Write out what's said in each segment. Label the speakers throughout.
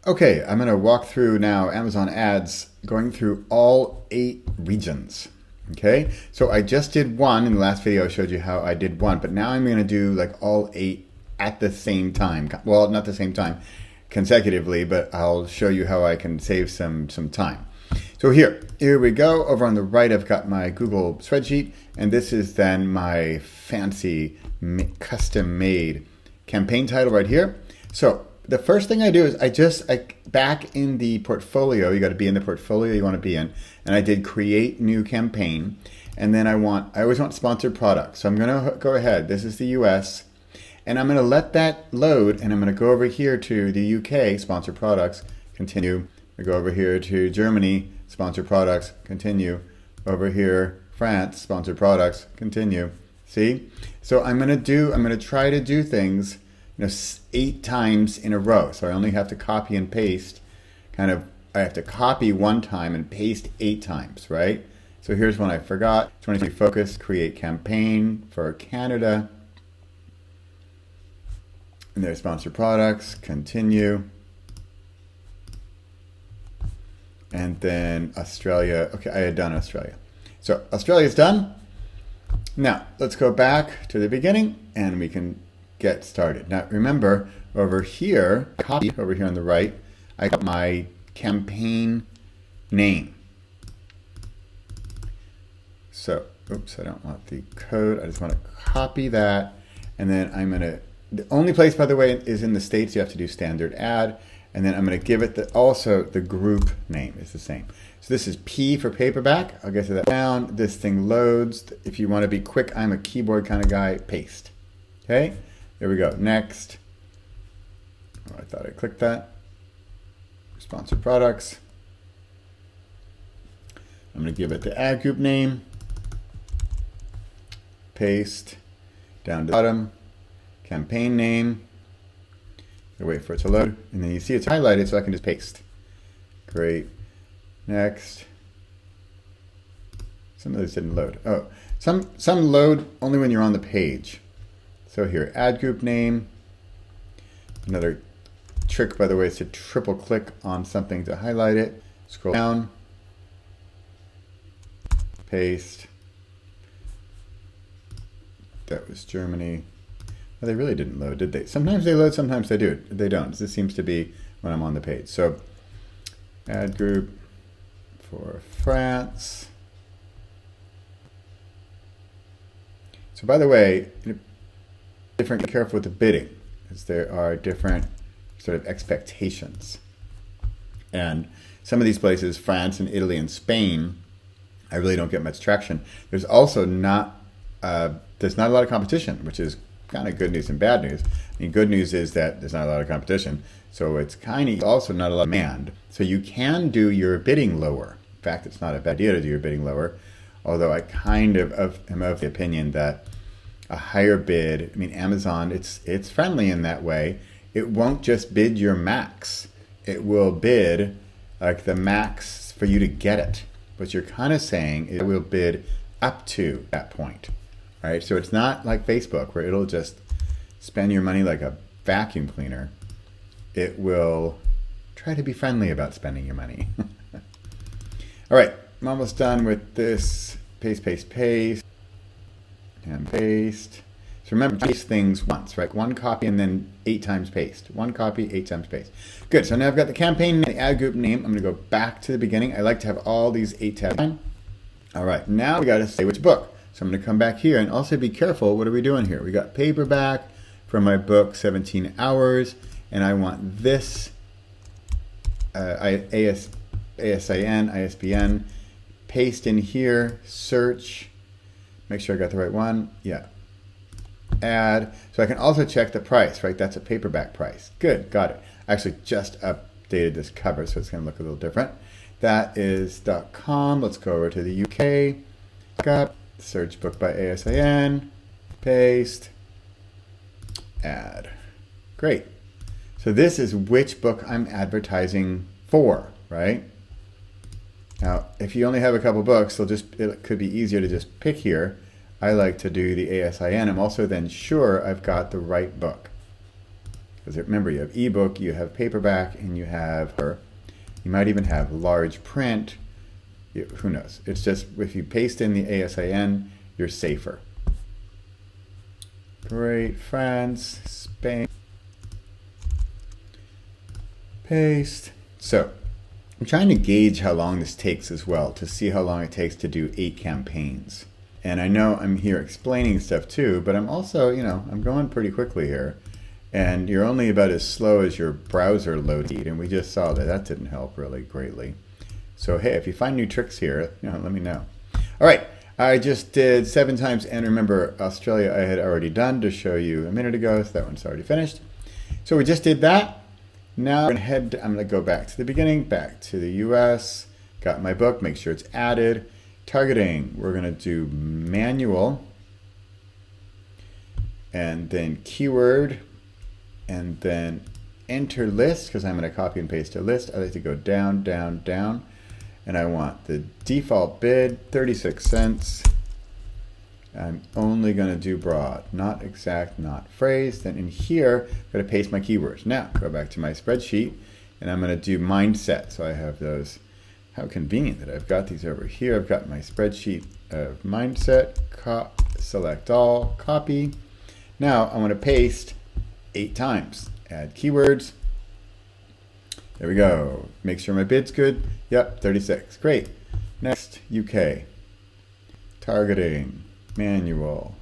Speaker 1: Okay, I'm going to walk through now Amazon ads, going through all 8 regions. Okay, so I just did one in the last video. I showed you how I did one, but now I'm going to do like all 8 at the same time. Well, not the same time consecutively, but I'll show you how I can save some time. So here we go. Over on the right, I've got my Google spreadsheet, and this is then my fancy custom-made campaign title right here. So the first thing I do is I back in the portfolio. You got to be in the portfolio you want to be in, and I did create new campaign, and then I always want sponsored products. So I'm going to go ahead. This is the US, and I'm going to let that load, and I'm going to go over here to the UK sponsored products, continue. I go over here to Germany sponsored products, continue. Over here France sponsored products, continue. See? So I'm going to try to do things 8 times in a row. So I only have to copy and paste. I have to copy 1 time and paste 8 times, right? So here's one I forgot. 23 focus, create campaign for Canada. And there's sponsored products, continue. And then Australia. Okay, I had done Australia. So Australia's done. Now let's go back to the beginning and we can get started. Now remember, over here, copy over here on the right, I got my campaign name. So, oops, I don't want the code. I just want to copy that, and then the only place, by the way, is in the States. You have to do standard ad, and then I'm going to give it also the group name is the same. So this is P for paperback. I'll get to that down. This thing loads. If you want to be quick, I'm a keyboard kind of guy. Paste. Okay. There we go. Next. Oh, I thought I clicked that. Sponsored products. I'm going to give it the ad group name. Paste. Down to the bottom. Campaign name. Wait for it to load. And then you see it's highlighted, so I can just paste. Great. Next. Some of those didn't load. Oh, some load only when you're on the page. So here, ad group name. Another trick, by the way, is to triple click on something to highlight it. Scroll down. Paste. That was Germany. Well, they really didn't load, did they? Sometimes they load, sometimes they do. They don't. This seems to be when I'm on the page. So, ad group for France. So, by the way, be careful with the bidding, because there are different sort of expectations. And some of these places, France and Italy and Spain, I really don't get much traction. There's also not a lot of competition, which is kind of good news and bad news. I mean, good news is that there's not a lot of competition, so it's kind of also not a lot of demand. So you can do your bidding lower. In fact, it's not a bad idea to do your bidding lower, although I kind of am of the opinion that a higher bid, I mean, Amazon, it's friendly in that way. It won't just bid your max. It will bid like the max for you to get it. What you're kind of saying is it will bid up to that point, right? So it's not like Facebook where it'll just spend your money like a vacuum cleaner. It will try to be friendly about spending your money. All right, I'm almost done with this. Paste, paste, paste. And paste. So remember, paste things once, right? 1 copy and then 8 times paste. 1 copy, 8 times paste. Good. So now I've got the campaign and the ad group name. I'm going to go back to the beginning. I like to have all these 8 tabs. All right. Now we got to say which book. So I'm going to come back here and also be careful. What are we doing here? We got paperback from my book, 17 Hours, and I want this ISBN. Paste in here. Search. Make sure I got the right one. Yeah. Add. So I can also check the price, right? That's a paperback price. Good. Got it. I actually just updated this cover, so it's going to look a little different. That is .com. Let's go over to the UK. Got search book by ASIN. Paste. Add. Great. So this is which book I'm advertising for, right? Now, if you only have a couple books, it could be easier to just pick here. I like to do the ASIN. I'm also then sure I've got the right book. Because remember, you have ebook, you have paperback, and you might even have large print. Who knows? It's just if you paste in the ASIN, you're safer. Great, France, Spain. Paste. So I'm trying to gauge how long this takes as well, to see how long it takes to do 8 campaigns. And I know I'm here explaining stuff too, but I'm also, I'm going pretty quickly here. And you're only about as slow as your browser load speed, and we just saw that that didn't help really greatly. So hey, if you find new tricks here, let me know. All right, I just did 7 times, and remember, Australia I had already done to show you a minute ago, so that one's already finished. So we just did that. Now I'm going to go back to the beginning, back to the US, got my book, make sure it's added. Targeting, we're going to do manual, and then keyword, and then enter list, because I'm going to copy and paste a list. I like to go down, down, down, and I want the default bid, 36 cents. I'm only going to do broad, not exact, not phrase. Then in here, I'm going to paste my keywords. Now, go back to my spreadsheet, and I'm going to do mindset. So I have those. How convenient that I've got these over here. I've got my spreadsheet of mindset, select all, copy. Now I want to paste 8 times. Add keywords. There we go. Make sure my bid's good. Yep, 36. Great. Next, UK. Targeting, manual.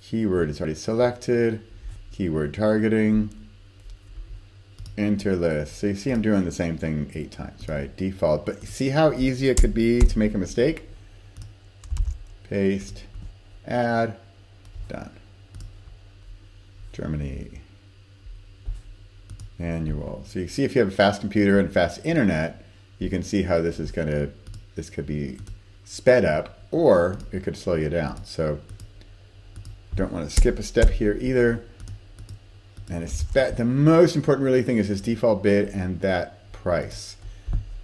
Speaker 1: Keyword is already selected. Keyword targeting. Enter list. So you see I'm doing the same thing 8 times, right? Default. But see how easy it could be to make a mistake? Paste, add, done. Germany. Manual. So you see if you have a fast computer and fast internet, you can see how this could be sped up, or it could slow you down. So don't want to skip a step here either. And the most important really thing is this default bid and that price.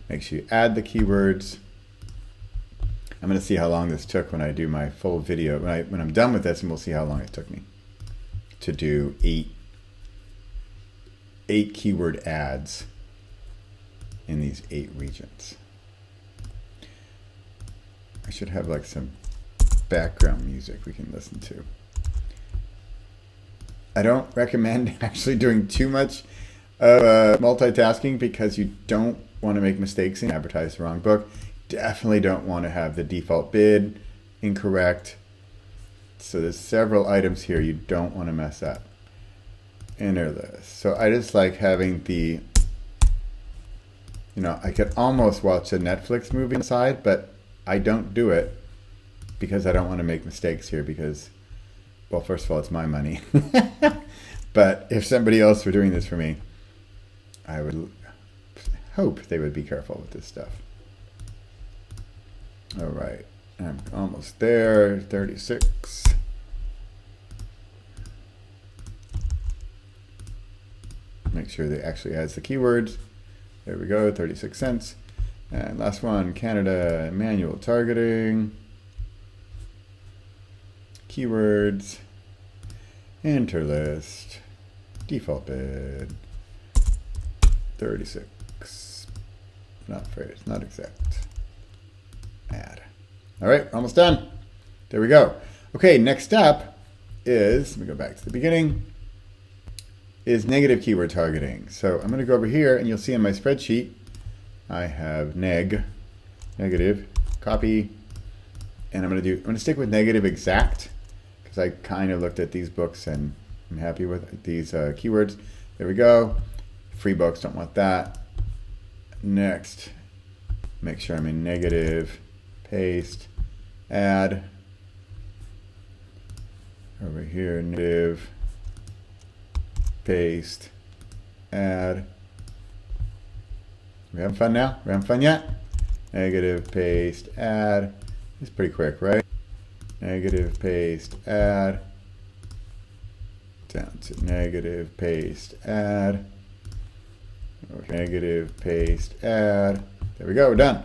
Speaker 1: Make sure you add the keywords. I'm going to see how long this took when I do my full video. When I'm done with this, and we'll see how long it took me to do 8 keyword ads in these 8 regions. I should have like some background music we can listen to. I don't recommend actually doing too much multitasking, because you don't want to make mistakes and advertise the wrong book. Definitely don't want to have the default bid incorrect. So there's several items here you don't want to mess up. Enter list. So I just like having the, I could almost watch a Netflix movie inside, but I don't do it because I don't want to make mistakes here, because, well, first of all, it's my money. But if somebody else were doing this for me, I would hope they would be careful with this stuff. All right, I'm almost there, 36. Make sure that actually adds the keywords. There we go, 36 cents. And last one, Canada, manual targeting. Keywords. Enter list. Default bid. 36. Not phrase, not exact. Add. All right, almost done. There we go. Okay, next step is, let me go back to the beginning, is negative keyword targeting. So I'm going to go over here, and you'll see in my spreadsheet, I have negative, copy, and I'm going to stick with negative exact, because I kind of looked at these books and I'm happy with these keywords. There we go. Free books, don't want that. Next, make sure I'm in negative, paste, add. Over here, negative, paste, add. We having fun now? We having fun yet? Negative, paste, add. It's pretty quick, right? Negative, paste, add. Down to negative, paste, add. Okay, negative, paste, add. There we go, we're done.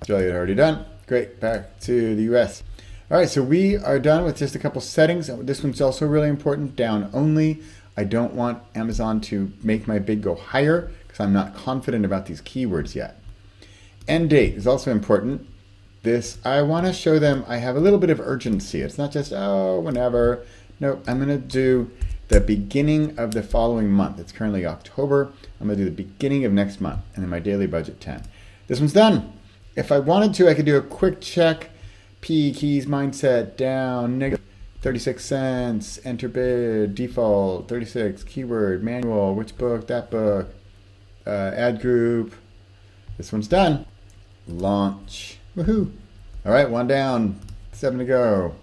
Speaker 1: Australia already done. Great, back to the US. All right, so we are done with just a couple settings. This one's also really important, down only. I don't want Amazon to make my bid go higher because I'm not confident about these keywords yet. End date is also important. This, I want to show them I have a little bit of urgency. It's not just, oh, whenever. No, I'm going to do the beginning of the following month. It's currently October. I'm going to do the beginning of next month, and then my daily budget 10. This one's done. If I wanted to, I could do a quick check. P keys, mindset, down, negative 36 cents, enter bid, default, 36, keyword, manual, which book, that book, ad group. This one's done. Launch. Woohoo. All right, one down, 7 to go.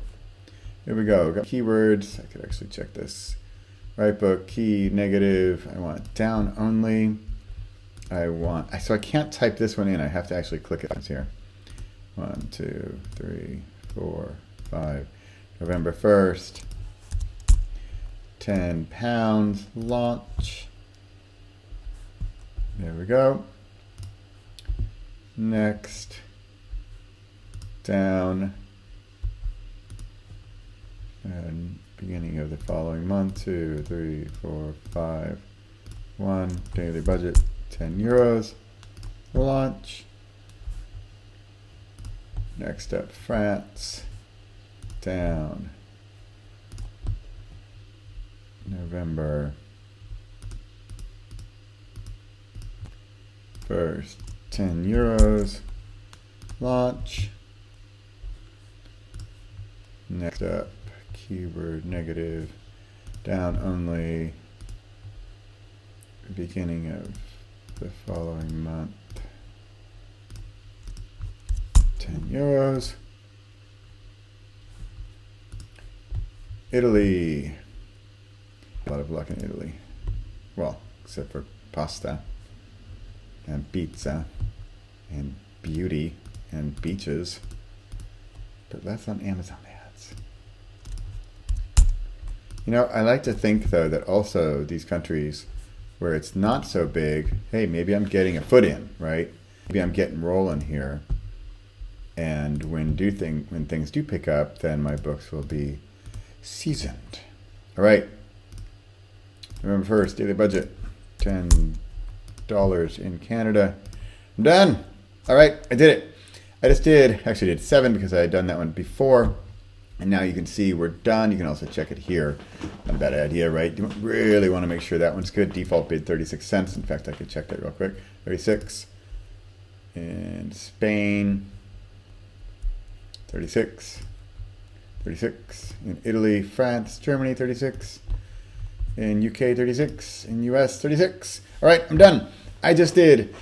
Speaker 1: Here we go. Got keywords. I could actually check this. Right book, key, negative. I want down only. So I can't type this one in. I have to actually click it. It's here. 1, 2, 3, 4, 5. November 1st. £10. Launch. There we go. Next. Down. And beginning of the following month. 2, 3, 4, 5. 1. Daily budget. €10. Launch. Next up, France. Down. November 1st. €10. Launch. Next up, keyword negative. Down only. Beginning of the following month. €10. Italy. A lot of luck in Italy. Well, except for pasta and pizza and beauty and beaches. But that's on Amazon ads. You know, I like to think though that also these countries where it's not so big, hey, maybe I'm getting a foot in, right? Maybe I'm getting rolling here. And when things do pick up, then my books will be seasoned. All right. November 1st, daily budget, $10 in Canada. I'm done. All right, I did it. I actually did 7 because I had done that one before. And now you can see we're done. You can also check it here. Not a bad idea, right? You really want to make sure that one's good. Default bid 36 cents. In fact, I could check that real quick. 36. In Spain, 36. 36. In Italy, France, Germany, 36. In UK, 36. In US, 36. All right, I'm done. I just did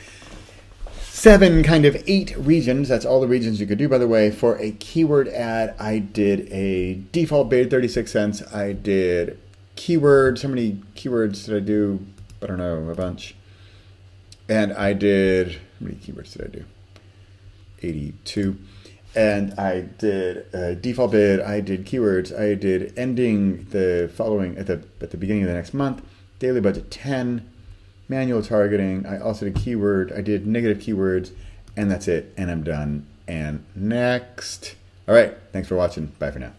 Speaker 1: 7, kind of 8 regions. That's all the regions you could do, by the way. For a keyword ad, I did a default bid, 36 cents. I did keywords. How many keywords did I do? I don't know, a bunch. And I did, how many keywords did I do? 82. And I did a default bid. I did keywords. I did ending the following at the beginning of the next month. Daily budget 10. Manual targeting. I also did keyword. I did negative keywords, and that's it. And I'm done. And next. All right. Thanks for watching. Bye for now.